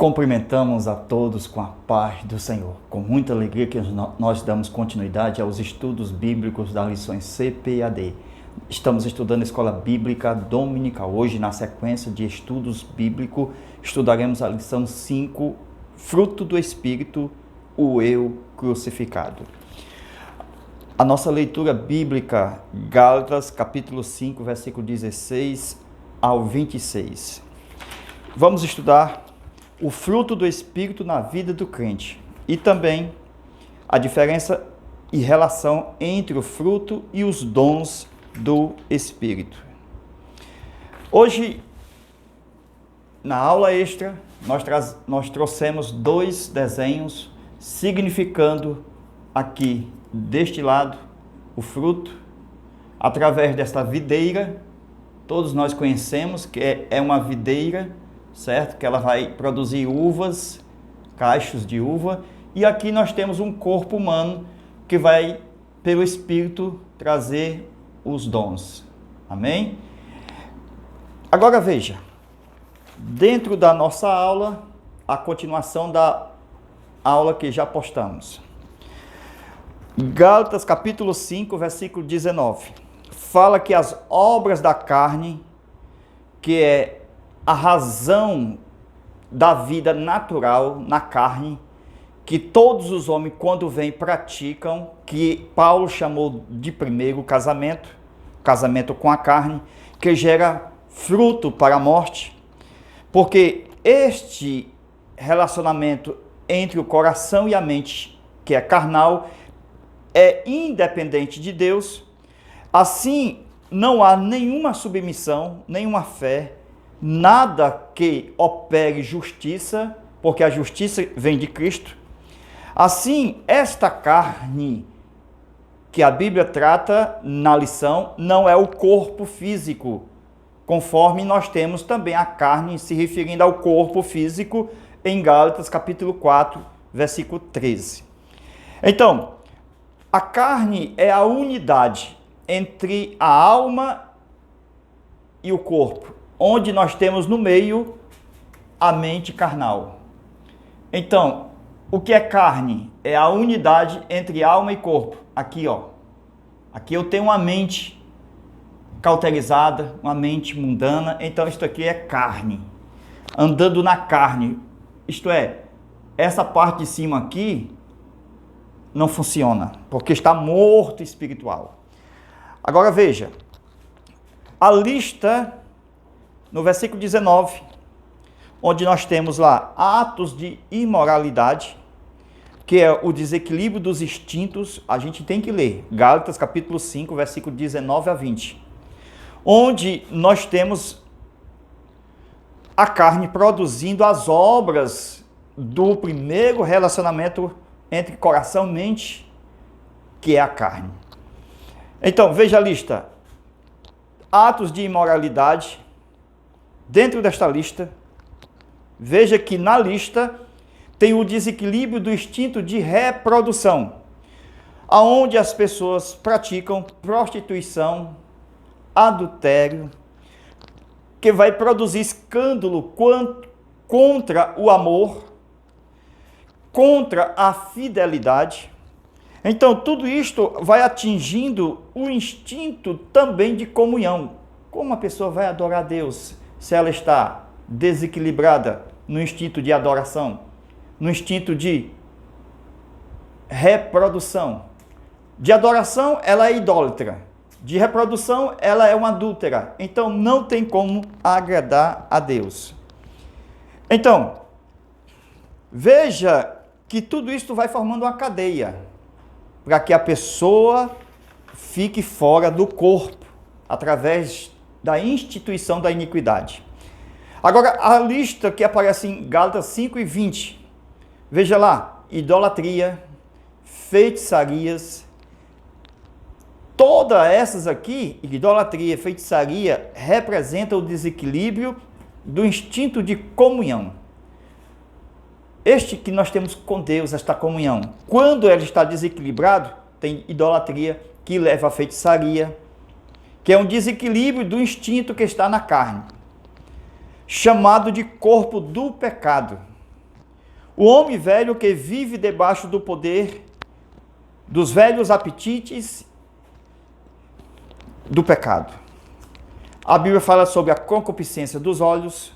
Cumprimentamos a todos com a paz do Senhor. Com muita alegria que nós damos continuidade aos estudos bíblicos das lições CPAD. Estamos estudando a Escola Bíblica Dominical. Hoje, na sequência de estudos bíblicos, estudaremos a lição 5, Fruto do Espírito, o Eu Crucificado. A nossa leitura bíblica, Gálatas, capítulo 5, versículo 16 ao 26. Vamos estudar o fruto do Espírito na vida do crente e também a diferença e relação entre o fruto e os dons do Espírito. Hoje, na aula extra, nós trouxemos dois desenhos significando aqui, deste lado, o fruto, através desta videira. Todos nós conhecemos que é uma videira, certo? Que ela vai produzir uvas, cachos de uva. E aqui nós temos um corpo humano que vai, pelo Espírito, trazer os dons. Amém? Agora veja, dentro da nossa aula, a continuação da aula que já postamos. Gálatas capítulo 5, versículo 19. Fala que as obras da carne, que é a razão da vida natural na carne, que todos os homens, quando vêm, praticam, que Paulo chamou de primeiro casamento com a carne, que gera fruto para a morte, porque este relacionamento entre o coração e a mente, que é carnal, é independente de Deus. Assim, não há nenhuma submissão, nenhuma fé, nada que opere justiça, porque a justiça vem de Cristo. Assim, esta carne que a Bíblia trata na lição não é o corpo físico, conforme nós temos também a carne se referindo ao corpo físico em Gálatas capítulo 4, versículo 13. Então, a carne é a unidade entre a alma e o corpo, onde nós temos no meio a mente carnal. Então, o que é carne? É a unidade entre alma e corpo. Aqui, ó. Aqui eu tenho uma mente cauterizada, uma mente mundana. Então, isto aqui é carne. Andando na carne. Isto é, essa parte de cima aqui não funciona, porque está morto espiritual. Agora veja, a lista no versículo 19, onde nós temos lá atos de imoralidade, que é o desequilíbrio dos instintos. A gente tem que ler Gálatas capítulo 5, versículo 19 a 20, onde nós temos a carne produzindo as obras do primeiro relacionamento entre coração e mente, que é a carne. Então, veja a lista. Atos de imoralidade. Dentro desta lista, veja que na lista tem o desequilíbrio do instinto de reprodução, aonde as pessoas praticam prostituição, adultério, que vai produzir escândalo contra o amor, contra a fidelidade. Então, tudo isto vai atingindo o instinto também de comunhão. Como a pessoa vai adorar a Deus se ela está desequilibrada no instinto de adoração, no instinto de reprodução? De adoração, ela é idólatra. De reprodução, ela é uma adúltera. Então, não tem como agradar a Deus. Então, veja que tudo isso vai formando uma cadeia para que a pessoa fique fora do corpo, através da instituição da iniquidade. Agora, a lista que aparece em Gálatas 5 e 20, veja lá, idolatria, feitiçarias, todas essas aqui, idolatria, feitiçaria, representam o desequilíbrio do instinto de comunhão. Este que nós temos com Deus, esta comunhão, quando ela está desequilibrado, tem idolatria que leva à feitiçaria, que é um desequilíbrio do instinto que está na carne, chamado de corpo do pecado. O homem velho que vive debaixo do poder dos velhos apetites do pecado. A Bíblia fala sobre a concupiscência dos olhos,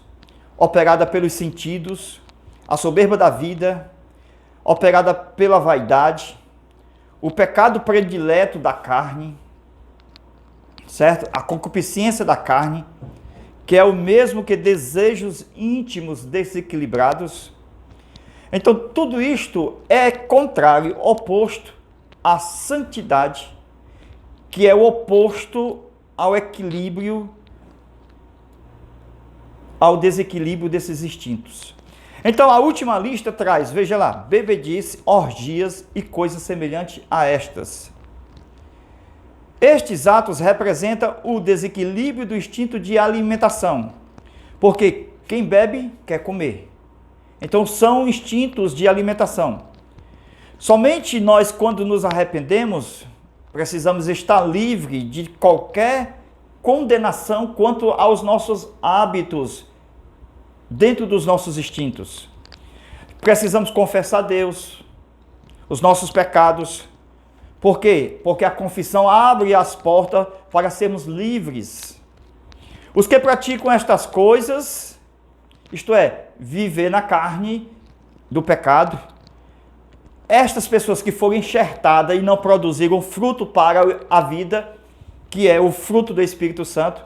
operada pelos sentidos, a soberba da vida, operada pela vaidade, o pecado predileto da carne, certo? A concupiscência da carne, que é o mesmo que desejos íntimos desequilibrados. Então, tudo isto é contrário, oposto à santidade, que é o oposto ao equilíbrio, ao desequilíbrio desses instintos. Então, a última lista traz, veja lá, bebedice, orgias e coisas semelhantes a estas. Estes atos representam o desequilíbrio do instinto de alimentação, porque quem bebe quer comer. Então, são instintos de alimentação. Somente nós, quando nos arrependemos, precisamos estar livres de qualquer condenação quanto aos nossos hábitos, dentro dos nossos instintos. Precisamos confessar a Deus os nossos pecados. Por quê? Porque a confissão abre as portas para sermos livres. Os que praticam estas coisas, isto é, viver na carne do pecado, estas pessoas que foram enxertadas e não produziram fruto para a vida, que é o fruto do Espírito Santo,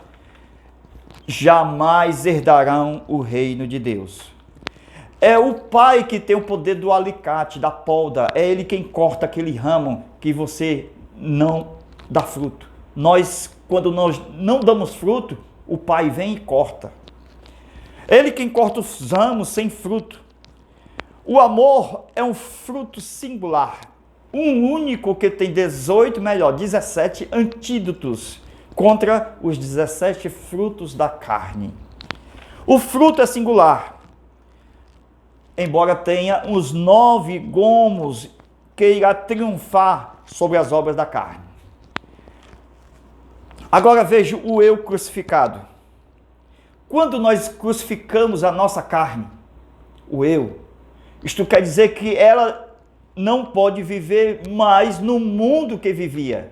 jamais herdarão o reino de Deus. É o pai que tem o poder do alicate, da polda, é ele quem corta aquele ramo que você não dá fruto. Quando nós não damos fruto, o pai vem e corta. Ele quem corta os ramos sem fruto. O amor é um fruto singular, um único que tem 17 antídotos contra os 17 frutos da carne. O fruto é singular, embora tenha os 9 gomos que irá triunfar sobre as obras da carne. Agora veja o eu crucificado. Quando nós crucificamos a nossa carne, o eu, isto quer dizer que ela não pode viver mais no mundo que vivia.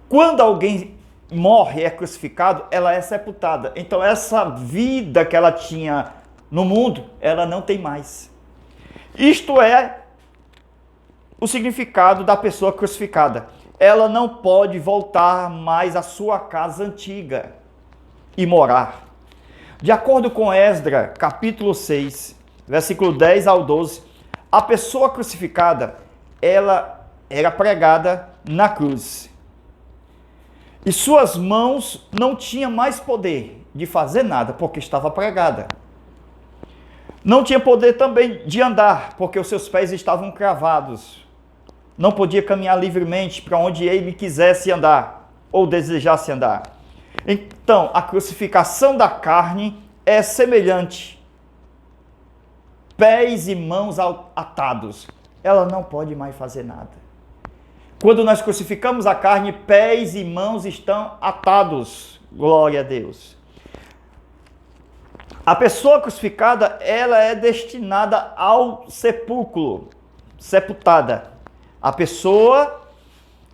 Quando alguém morre, é crucificado, ela é sepultada. Então essa vida que ela tinha no mundo, ela não tem mais. Isto é o significado da pessoa crucificada. Ela não pode voltar mais à sua casa antiga e morar. De acordo com Esdras, capítulo 6, versículo 10 ao 12, a pessoa crucificada, ela era pregada na cruz. E suas mãos não tinham mais poder de fazer nada, porque estava pregada. Não tinha poder também de andar, porque os seus pés estavam cravados. Não podia caminhar livremente para onde ele quisesse andar, ou desejasse andar. Então, a crucificação da carne é semelhante. Pés e mãos atados. Ela não pode mais fazer nada. Quando nós crucificamos a carne, pés e mãos estão atados. Glória a Deus. A pessoa crucificada, ela é destinada ao sepulcro, sepultada. A pessoa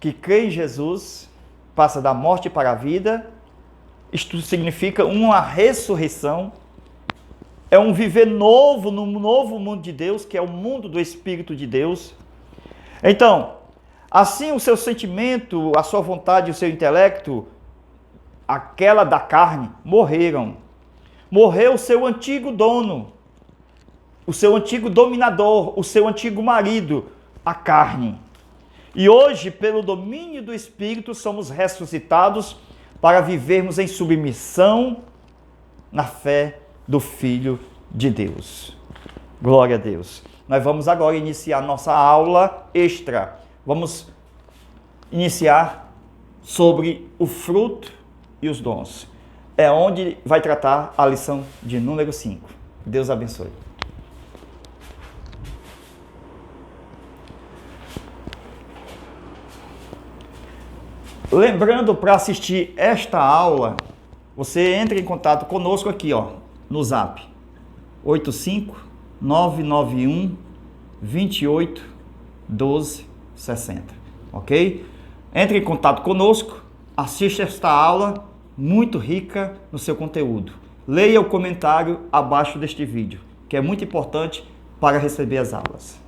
que crê em Jesus passa da morte para a vida. Isto significa uma ressurreição. É um viver novo no novo mundo de Deus, que é o mundo do Espírito de Deus. Então, assim o seu sentimento, a sua vontade e o seu intelecto, aquela da carne, morreram. Morreu o seu antigo dono, o seu antigo dominador, o seu antigo marido, a carne. E hoje, pelo domínio do Espírito, somos ressuscitados para vivermos em submissão na fé do Filho de Deus. Glória a Deus. Nós vamos agora iniciar nossa aula extra. Vamos iniciar sobre o fruto e os dons. É onde vai tratar a lição de número 5. Deus abençoe. Lembrando, para assistir esta aula, você entra em contato conosco aqui, no Zap. 991 28 12 60, ok? Entre em contato conosco, assista esta aula muito rica no seu conteúdo. Leia o comentário abaixo deste vídeo, que é muito importante para receber as aulas.